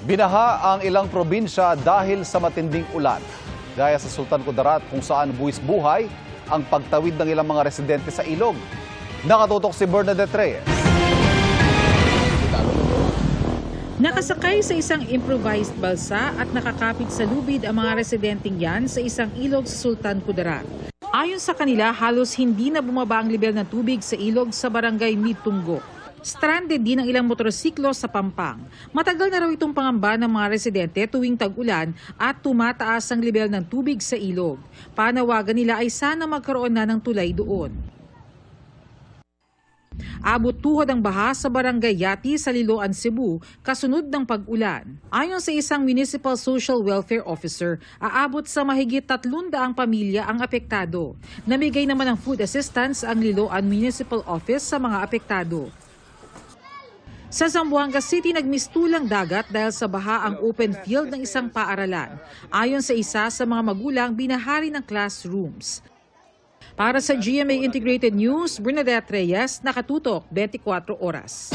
Binaha ang ilang probinsya dahil sa matinding ulan. Gaya sa Sultan Kudarat kung saan buwis buhay ang pagtawid ng ilang mga residente sa ilog. Nakatutok si Bernadette Reyes. Nakasakay sa isang improvised balsa at nakakapit sa lubid ang mga residenteng yan sa isang ilog sa Sultan Kudarat. Ayon sa kanila, halos hindi na bumaba ang level ng tubig sa ilog sa barangay Midtunggok. Stranded din ang ilang motorsiklo sa Pampang. Matagal na raw itong pangamba ng mga residente tuwing tag-ulan at tumataas ang level ng tubig sa ilog. Panawagan nila ay sana magkaroon na ng tulay doon. Abot tuhod ang baha sa barangay Yati sa Liloan, Cebu, kasunod ng pag-ulan. Ayon sa isang Municipal Social Welfare Officer, aabot sa mahigit 300 pamilya ang apektado. Namigay naman ng food assistance ang Liloan Municipal Office sa mga apektado. Sa Zamboanga City, nagmistulang dagat dahil sa baha ang open field ng isang paaralan. Ayon sa isa sa mga magulang, binahari ng classrooms. Para sa GMA Integrated News, Bernadette Reyes, nakatutok 24 oras.